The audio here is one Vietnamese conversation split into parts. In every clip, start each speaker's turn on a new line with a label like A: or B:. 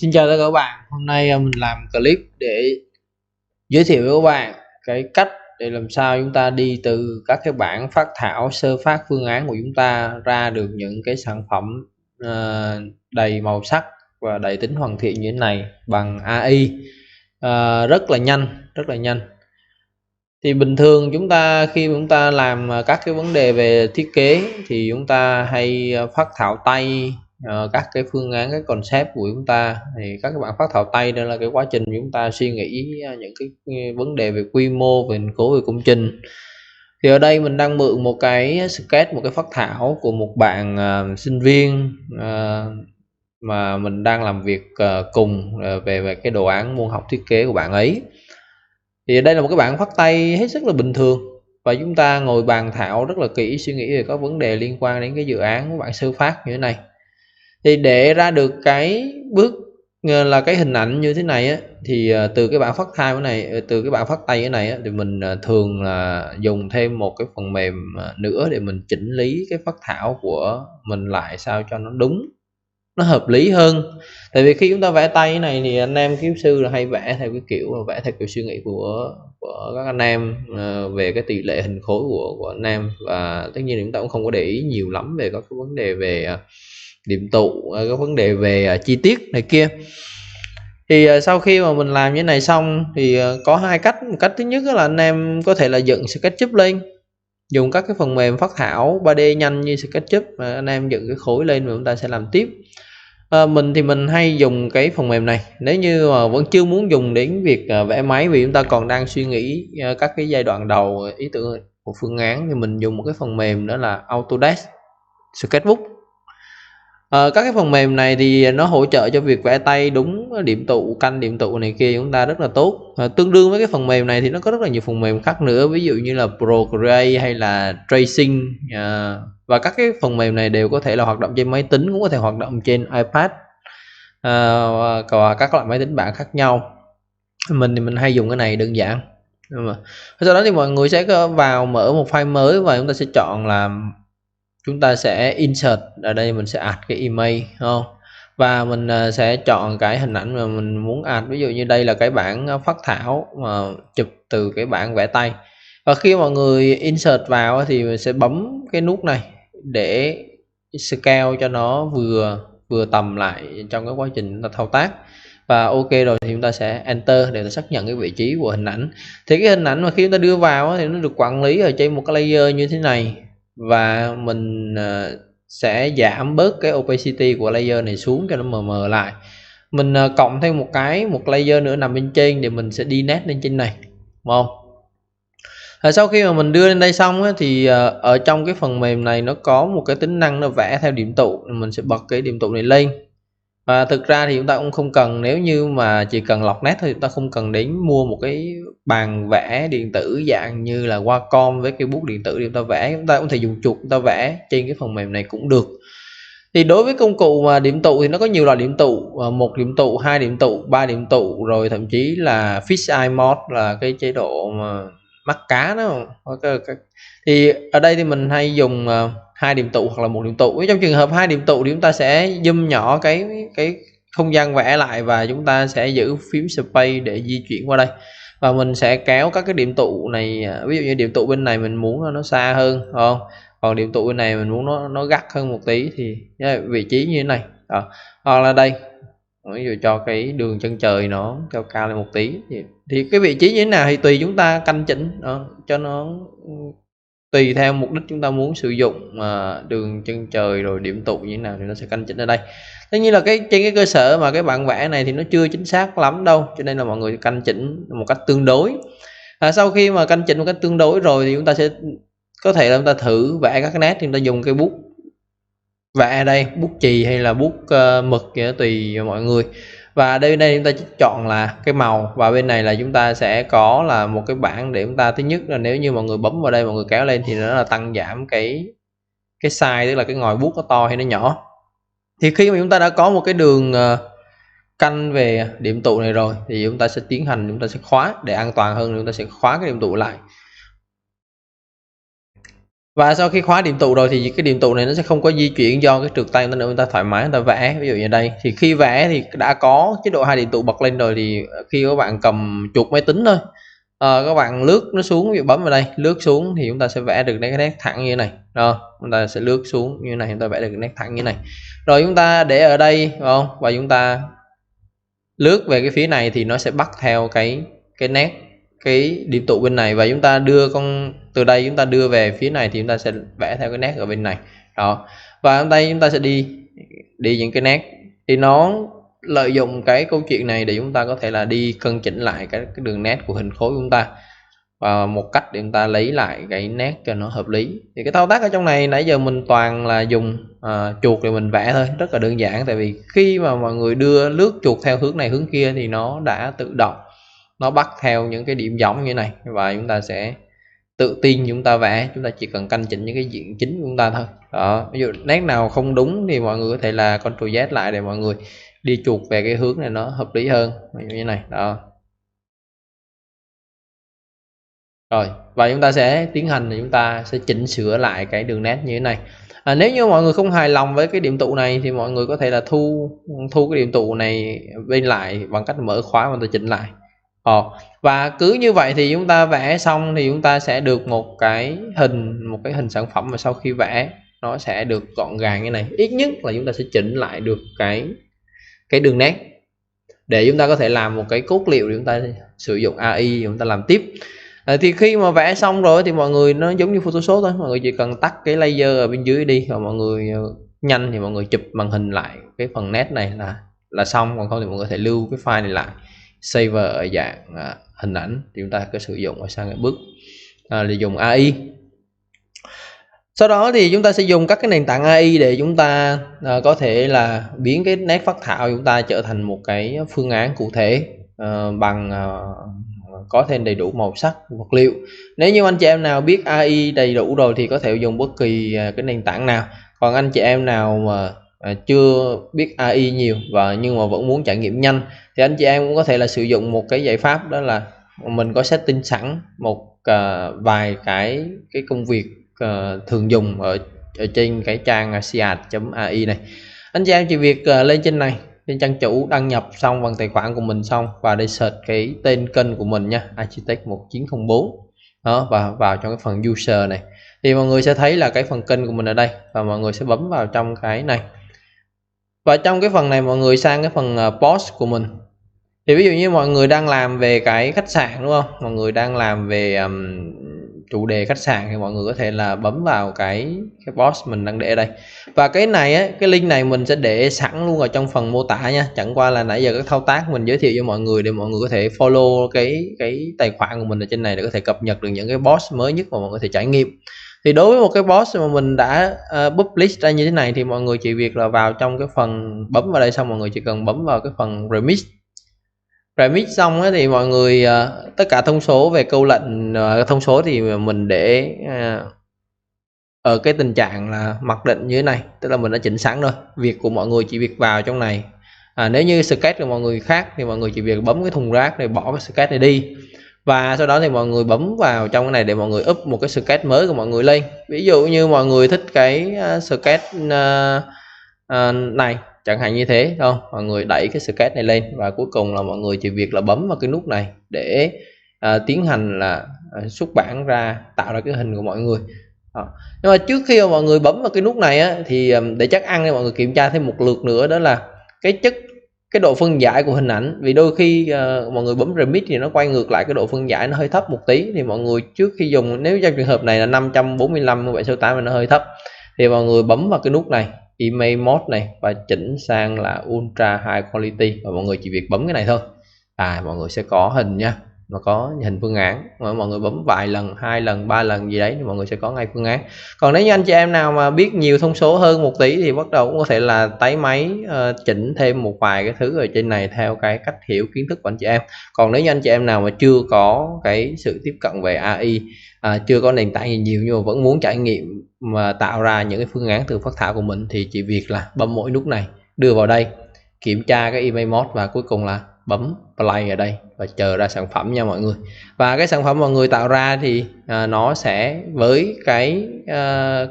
A: Xin chào tất cả các bạn, hôm nay mình làm clip để giới thiệu với các bạn cái cách để làm sao chúng ta đi từ các cái bản phác thảo sơ phát phương án của chúng ta ra được những cái sản phẩm đầy màu sắc và đầy tính hoàn thiện như thế này bằng AI, rất là nhanh, rất là nhanh. Thì bình thường chúng ta khi chúng ta làm các cái vấn đề về thiết kế thì chúng ta hay phác thảo tay các cái phương án, cái concept của chúng ta. Thì các bạn phác thảo tay đây là cái quá trình chúng ta suy nghĩ những cái vấn đề về quy mô, về hình khối, về công trình. Thì ở đây mình đang mượn một cái sketch, một cái phác thảo của một bạn sinh viên mà mình đang làm việc cùng về cái đồ án môn học thiết kế của bạn ấy. Thì đây là một cái bảng phác tay hết sức là bình thường, và chúng ta ngồi bàn thảo rất là kỹ, suy nghĩ về các vấn đề liên quan đến cái dự án của bạn sơ phát như thế này. Thì để ra được cái bước là cái hình ảnh như thế này á, thì từ cái bảng phác thai này, từ cái bảng phác tay cái này á, thì mình thường là dùng thêm một cái phần mềm nữa để mình chỉnh lý cái phác thảo của mình lại sao cho nó đúng, nó hợp lý hơn. Tại vì khi chúng ta vẽ tay cái này thì anh em kỹ sư là hay vẽ theo cái kiểu vẽ theo kiểu suy nghĩ của các anh em về cái tỷ lệ hình khối của anh em, và tất nhiên chúng ta cũng không có để ý nhiều lắm về các cái vấn đề về điểm tụ, các vấn đề về chi tiết này kia. Thì sau khi mà mình làm như này xong thì có hai cách. Một cách thứ nhất là anh em có thể là dựng SketchUp lên, dùng các cái phần mềm phác thảo 3D nhanh như SketchUp mà anh em dựng cái khối lên và chúng ta sẽ làm tiếp. Mình thì mình hay dùng cái phần mềm này nếu như mà vẫn chưa muốn dùng đến việc vẽ máy, vì chúng ta còn đang suy nghĩ các cái giai đoạn đầu ý tưởng của phương án, thì mình dùng một cái phần mềm đó là Autodesk Sketchbook. Các cái phần mềm này thì nó hỗ trợ cho việc vẽ tay đúng điểm tụ, canh điểm tụ này kia chúng ta rất là tốt. Tương đương với cái phần mềm này thì nó có rất là nhiều phần mềm khác nữa, ví dụ như là Procreate hay là Tracing, và các cái phần mềm này đều có thể là hoạt động trên máy tính, cũng có thể hoạt động trên iPad và các loại máy tính bảng khác nhau. Mình thì mình hay dùng cái này đơn giản. Sau đó thì mọi người sẽ vào mở một file mới và chúng ta sẽ chọn là chúng ta sẽ insert. Ở đây mình sẽ add cái image không, và mình sẽ chọn cái hình ảnh mà mình muốn add. Ví dụ như đây là cái bản phác thảo mà chụp từ cái bản vẽ tay, và khi mọi người insert vào thì mình sẽ bấm cái nút này để scale cho nó vừa tầm lại trong cái quá trình chúng ta thao tác. Và ok rồi thì chúng ta sẽ enter để xác nhận cái vị trí của hình ảnh. Thì cái hình ảnh mà khi chúng ta đưa vào thì nó được quản lý ở trên một cái layer như thế này, và mình sẽ giảm bớt cái opacity của layer này xuống cho nó mờ mờ lại. Mình cộng thêm một layer nữa nằm bên trên để mình sẽ đi nét lên trên này, đúng không? Sau khi mà mình đưa lên đây xong á, thì ở trong cái phần mềm này nó có một cái tính năng nó vẽ theo điểm tụ, mình sẽ bật cái điểm tụ này lên. Và thực ra thì chúng ta cũng không cần, nếu như mà chỉ cần lọc nét thôi, chúng ta không cần đến mua một cái bàn vẽ điện tử dạng như là Wacom với cái bút điện tử để chúng ta vẽ. Chúng ta cũng thể dùng chuột chúng ta vẽ trên cái phần mềm này cũng được. Thì đối với công cụ mà điểm tụ thì nó có nhiều loại điểm tụ, một điểm tụ, hai điểm tụ, ba điểm tụ, rồi thậm chí là Fisheye mode là cái chế độ mà mắt cá đó. Thì ở đây thì mình hay dùng hai điểm tụ hoặc là một điểm tụ. Trong trường hợp hai điểm tụ thì chúng ta sẽ zoom nhỏ cái không gian vẽ lại, và chúng ta sẽ giữ phím space để di chuyển qua đây, và mình sẽ kéo các cái điểm tụ này. Ví dụ như điểm tụ bên này mình muốn nó xa hơn, không? Còn điểm tụ bên này mình muốn nó gắt hơn một tí thì vị trí như thế này đó. Hoặc là đây, ví dụ cho cái đường chân trời nó cao cao lên một tí thì cái vị trí như thế nào thì tùy chúng ta canh chỉnh đó, cho nó tùy theo mục đích chúng ta muốn sử dụng đường chân trời rồi điểm tụ như thế nào thì nó sẽ canh chỉnh ở đây. Tất nhiên là trên cái cơ sở mà cái bạn vẽ này thì nó chưa chính xác lắm đâu, cho nên là mọi người canh chỉnh một cách tương đối. Sau khi mà canh chỉnh một cách tương đối rồi thì chúng ta sẽ có thể là chúng ta thử vẽ các cái nét. Chúng ta dùng cái bút vẽ đây, bút chì hay là bút mực vậy đó, tùy mọi người. Và đây chúng ta chọn là cái màu, và bên này là chúng ta sẽ có là một cái bảng để chúng ta, thứ nhất là nếu như mọi người bấm vào đây, mọi người kéo lên thì nó là tăng giảm cái size, tức là cái ngòi bút nó to hay nó nhỏ. Thì khi mà chúng ta đã có một cái đường canh về điểm tụ này rồi thì chúng ta sẽ tiến hành, chúng ta sẽ khóa để an toàn hơn, chúng ta sẽ khóa cái điểm tụ lại. Và sau khi khóa điểm tụ rồi thì cái điểm tụ này nó sẽ không có di chuyển do cái trượt tay nữa, chúng ta thoải mái chúng ta vẽ. Ví dụ như đây thì khi vẽ thì đã có chế độ 2 điểm tụ bật lên rồi, thì khi các bạn cầm chuột máy tính thôi, các bạn lướt nó xuống, ví dụ bấm vào đây lướt xuống thì chúng ta sẽ vẽ được cái nét thẳng như thế này. Rồi chúng ta sẽ lướt xuống như thế này, chúng ta vẽ được cái nét thẳng như thế này. Rồi chúng ta để ở đây phải không, và chúng ta lướt về cái phía này thì nó sẽ bắt theo cái nét cái điểm tụ bên này, và chúng ta đưa con từ đây chúng ta đưa về phía này thì chúng ta sẽ vẽ theo cái nét ở bên này đó. Và ở đây chúng ta sẽ đi những cái nét, thì nó lợi dụng cái câu chuyện này để chúng ta có thể là đi cân chỉnh lại cái đường nét của hình khối của chúng ta, và một cách để chúng ta lấy lại cái nét cho nó hợp lý. Thì cái thao tác ở trong này nãy giờ mình toàn là dùng chuột để mình vẽ thôi, rất là đơn giản. Tại vì khi mà mọi người đưa lướt chuột theo hướng này hướng kia thì nó đã tự động nó bắt theo những cái điểm giống như này, và chúng ta sẽ tự tin chúng ta vẽ. Chúng ta chỉ cần canh chỉnh những cái diện chính của chúng ta thôi đó. Ví dụ nét nào không đúng thì mọi người có thể là Ctrl Z lại để mọi người đi chuột về cái hướng này nó hợp lý hơn, như thế này đó. Rồi và chúng ta sẽ tiến hành là chúng ta sẽ chỉnh sửa lại cái đường nét như thế này. Nếu như mọi người không hài lòng với cái điểm tụ này thì mọi người có thể là thu cái điểm tụ này bên lại bằng cách mở khóa và ta chỉnh lại. Và cứ như vậy thì chúng ta vẽ xong thì chúng ta sẽ được một cái hình sản phẩm, mà sau khi vẽ nó sẽ được gọn gàng như này. Ít nhất là chúng ta sẽ chỉnh lại được cái đường nét để chúng ta có thể làm một cái cốt liệu để chúng ta sử dụng AI chúng ta làm tiếp. Thì khi mà vẽ xong rồi thì mọi người nó giống như Photoshop thôi, mọi người chỉ cần tắt cái layer ở bên dưới đi, và mọi người nhanh thì mọi người chụp màn hình lại cái phần nét này là xong. Còn không thì mọi người có thể lưu cái file này lại, save ở dạng hình ảnh thì chúng ta có sử dụng ở sang cái bước là dùng AI. Sau đó thì chúng ta sẽ dùng các cái nền tảng AI để chúng ta có thể là biến cái nét phác thảo chúng ta trở thành một cái phương án cụ thể bằng có thêm đầy đủ màu sắc vật liệu. Nếu như anh chị em nào biết AI đầy đủ rồi thì có thể dùng bất kỳ cái nền tảng nào. Còn anh chị em nào mà chưa biết AI nhiều nhưng mà vẫn muốn trải nghiệm nhanh thì anh chị em cũng có thể là sử dụng một cái giải pháp, đó là mình có setting sẵn một vài cái công việc thường dùng ở trên cái trang siat.ai này. Anh chị em chỉ việc lên trên này, trên trang chủ, đăng nhập xong bằng tài khoản của mình xong, và đây search cái tên kênh của mình nha, Architect 1904 đó, và vào trong cái phần user này thì mọi người sẽ thấy là cái phần kênh của mình ở đây, và mọi người sẽ bấm vào trong cái này. Và trong cái phần này mọi người sang cái phần post của mình, thì ví dụ như mọi người đang làm về cái khách sạn đúng không, mọi người đang làm về chủ đề khách sạn thì mọi người có thể là bấm vào cái post mình đang để ở đây. Và cái này á, cái link này mình sẽ để sẵn luôn ở trong phần mô tả nha. Chẳng qua là nãy giờ các thao tác mình giới thiệu cho mọi người để mọi người có thể follow cái tài khoản của mình ở trên này để có thể cập nhật được những cái post mới nhất mà mọi người có thể trải nghiệm. Thì đối với một cái post mà mình đã publish ra như thế này thì mọi người chỉ việc là vào trong cái phần, bấm vào đây xong mọi người chỉ cần bấm vào cái phần remix xong ấy, thì mọi người tất cả thông số về câu lệnh thông số thì mình để ở cái tình trạng là mặc định như thế này, tức là mình đã chỉnh sẵn rồi. Việc của mọi người chỉ việc vào trong này. Nếu như sketch của mọi người khác thì mọi người chỉ việc bấm cái thùng rác để bỏ cái sketch này đi, và sau đó thì mọi người bấm vào trong cái này để mọi người up một cái sketch mới của mọi người lên. Ví dụ như mọi người thích cái sketch này chẳng hạn như thế không, mọi người đẩy cái sketch này lên, và cuối cùng là mọi người chỉ việc là bấm vào cái nút này để tiến hành là xuất bản ra, tạo ra cái hình của mọi người. Nhưng mà trước khi mà mọi người bấm vào cái nút này á, thì để chắc ăn thì mọi người kiểm tra thêm một lượt nữa, đó là cái độ phân giải của hình ảnh. Vì đôi khi mọi người bấm remix thì nó quay ngược lại, cái độ phân giải nó hơi thấp một tí, thì mọi người trước khi dùng, nếu trong trường hợp này là 545/768 mà nó hơi thấp, thì mọi người bấm vào cái nút này Image Mode này và chỉnh sang là Ultra High Quality, và mọi người chỉ việc bấm cái này thôi mọi người sẽ có hình nha, mà có hình phương án. Mà mọi người bấm vài lần, 2 lần 3 lần gì đấy thì mọi người sẽ có ngay phương án. Còn nếu như anh chị em nào mà biết nhiều thông số hơn một tí thì bắt đầu cũng có thể là tái máy chỉnh thêm một vài cái thứ ở trên này theo cái cách hiểu kiến thức của anh chị em. Còn nếu như anh chị em nào mà chưa có cái sự tiếp cận về AI, chưa có nền tảng gì nhiều nhưng mà vẫn muốn trải nghiệm mà tạo ra những cái phương án từ phác thảo của mình, thì chỉ việc là bấm mỗi nút này, đưa vào đây, kiểm tra cái Image Mode, và cuối cùng là bấm play ở đây và chờ ra sản phẩm nha mọi người. Và cái sản phẩm mọi người tạo ra thì nó sẽ với cái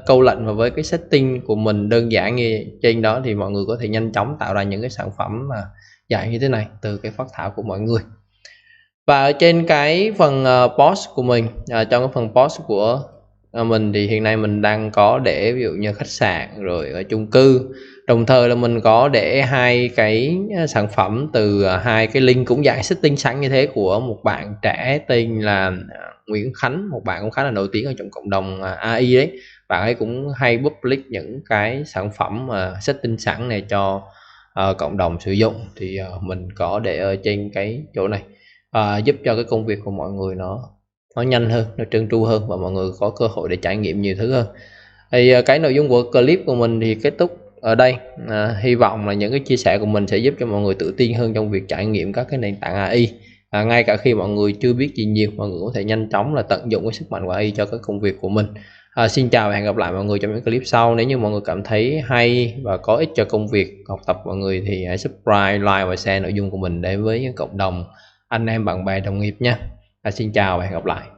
A: câu lệnh và với cái setting của mình đơn giản như trên đó thì mọi người có thể nhanh chóng tạo ra những cái sản phẩm mà dạng như thế này từ cái phác thảo của mọi người. Và ở trên cái phần post của mình, trong cái phần post của mình thì hiện nay mình đang có để ví dụ như khách sạn rồi ở chung cư, đồng thời là mình có để hai cái sản phẩm từ hai cái link cũng dạng setting sẵn như thế của một bạn trẻ tên là Nguyễn Khánh, một bạn cũng khá là nổi tiếng ở trong cộng đồng AI đấy. Bạn ấy cũng hay public những cái sản phẩm setting sẵn này cho cộng đồng sử dụng, thì mình có để ở trên cái chỗ này, giúp cho cái công việc của mọi người nó nhanh hơn, nó trơn tru hơn và mọi người có cơ hội để trải nghiệm nhiều thứ hơn. Thì cái nội dung của clip của mình thì kết thúc ở đây. Hy vọng là những cái chia sẻ của mình sẽ giúp cho mọi người tự tin hơn trong việc trải nghiệm các cái nền tảng AI. Ngay cả khi mọi người chưa biết gì nhiều, mọi người có thể nhanh chóng là tận dụng cái sức mạnh của AI cho các công việc của mình. Xin chào và hẹn gặp lại mọi người trong những clip sau. Nếu như mọi người cảm thấy hay và có ích cho công việc học tập mọi người thì hãy subscribe, like và share nội dung của mình đến với những cộng đồng anh em bạn bè đồng nghiệp nha. Xin chào và hẹn gặp lại.